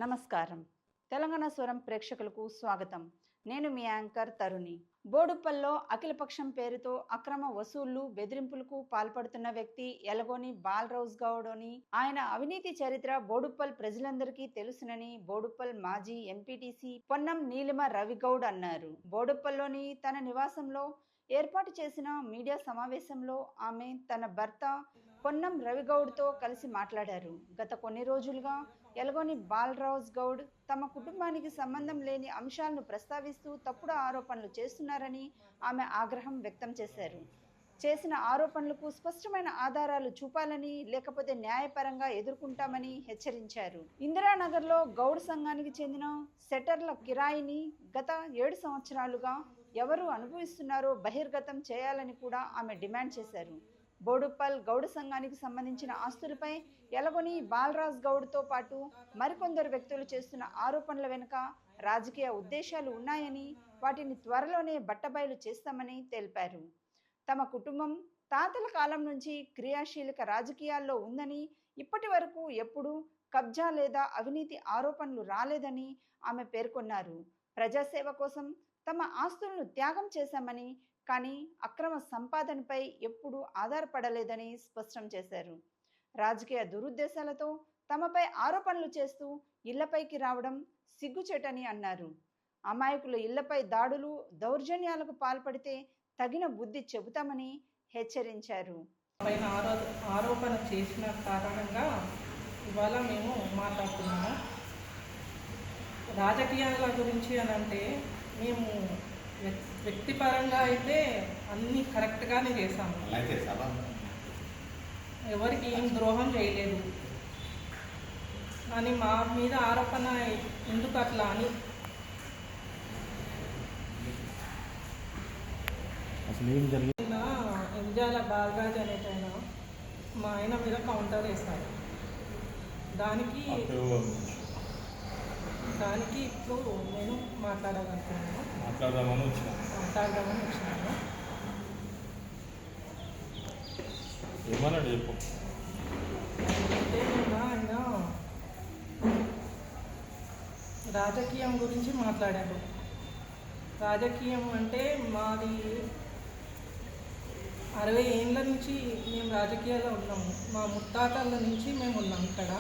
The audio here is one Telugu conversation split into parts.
నమస్కారం. తెలంగాణ స్వరం ప్రేక్షకులకు స్వాగతం. నేను మీ యాంకర్ తరుణి. బోడుప్పల్లో అఖిలపక్షం పేరుతో అక్రమ వసూళ్లు, బెదిరింపులకు పాల్పడుతున్న వ్యక్తి యలగోని బాలరాజ్ గౌడ్ అని, ఆయన అవినీతి చరిత్ర బోడుప్పల్ ప్రజలందరికీ తెలుసునని బోడుప్పల్ మాజీ ఎంపీటీసీ పొన్నం నీలిమ రవిగౌడ్ అన్నారు. బోడుప్పల్లోని తన నివాసంలో ఏర్పాటు చేసిన మీడియా సమావేశంలో ఆమె తన భర్త పొన్నం రవిగౌడ్తో కలిసి మాట్లాడారు. గత కొన్ని రోజులుగా యలగోని బాలరాజ్ గౌడ్ తమ కుటుంబానికి సంబంధం లేని అంశాలను ప్రస్తావిస్తూ తప్పుడు ఆరోపణలు చేస్తున్నారని ఆమె ఆగ్రహం వ్యక్తం చేశారు. చేసిన ఆరోపణలకు స్పష్టమైన ఆధారాలు చూపాలని, లేకపోతే న్యాయపరంగా ఎదుర్కొంటామని హెచ్చరించారు. ఇందిరానగర్లో గౌడ్ సంఘానికి చెందిన సెటర్ల కిరాయిని గత 7 సంవత్సరాలుగా ఎవరు అనుభవిస్తున్నారో బహిర్గతం చేయాలని కూడా ఆమె డిమాండ్ చేశారు. బోడుప్పల్ గౌడ్ సంఘానికి సంబంధించిన ఆస్తులపై యలగోని బాలరాజ్ గౌడ్తో పాటు మరికొందరు వ్యక్తులు చేస్తున్న ఆరోపణల వెనుక రాజకీయ ఉద్దేశాలు ఉన్నాయని, వాటిని త్వరలోనే బట్టబయలు చేస్తామని తెలిపారు. తమ కుటుంబం తాతల కాలం నుంచి క్రియాశీలక రాజకీయాల్లో ఉందని, ఇప్పటి వరకు ఎప్పుడూ కబ్జా లేదా అవినీతి ఆరోపణలు రాలేదని ఆమె పేర్కొన్నారు. ప్రజాసేవ కోసం తమ ఆస్తులను త్యాగం చేశామని, కానీ అక్రమ సంపాదనపై ఎప్పుడూ ఆధారపడలేదని స్పష్టం చేశారు. రాజకీయ దురుద్దేశాలతో తమపై ఆరోపణలు చేస్తూ ఇళ్లపైకి రావడం సిగ్గుచేటని అన్నారు. అమాయకుల ఇళ్లపై దాడులు, దౌర్జన్యాలకు పాల్పడితే తగిన బుద్ధి చెబుతామని హెచ్చరించారు. పైన ఆరోపణ చేసిన కారణంగా ఇవాళ మేము మాట్లాడుతున్నాము. రాజకీయాల గురించి అని అంటే మేము వ్యక్తిపరంగా అయితే అన్నీ కరెక్ట్గానే చేశాము. ఎవరికి ఏం ద్రోహం చేయలేదు. కానీ మా మీద ఆరోపణ ఎందుకు అట్లా అని ఎంజాల బాలరాజ్ అనేటైనా మా ఆయన మీద కౌంటర్ వేశారు. దానికి ఇప్పుడు నేను మాట్లాడదామని వచ్చినాను. ఏమన్నాడు చెప్పు. అంటే ఆయన రాజకీయం గురించి మాట్లాడారు. రాజకీయం అంటే మాది 60 ఏళ్ళ నుంచి మేము రాజకీయాల్లో ఉన్నాము. మా ముత్తాతల నుంచి మేము ఉన్నాం ఇక్కడ.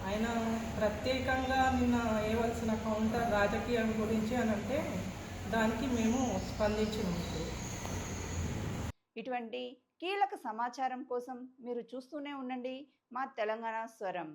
ఆయన ప్రత్యేకంగా నిన్న వేయవలసిన కౌంటర్ రాజకీయం గురించి అని అంటే దానికి మేము స్పందించినాము. ఇటువంటి కీలక సమాచారం కోసం మీరు చూస్తూనే ఉండండి మా తెలంగాణ స్వరం.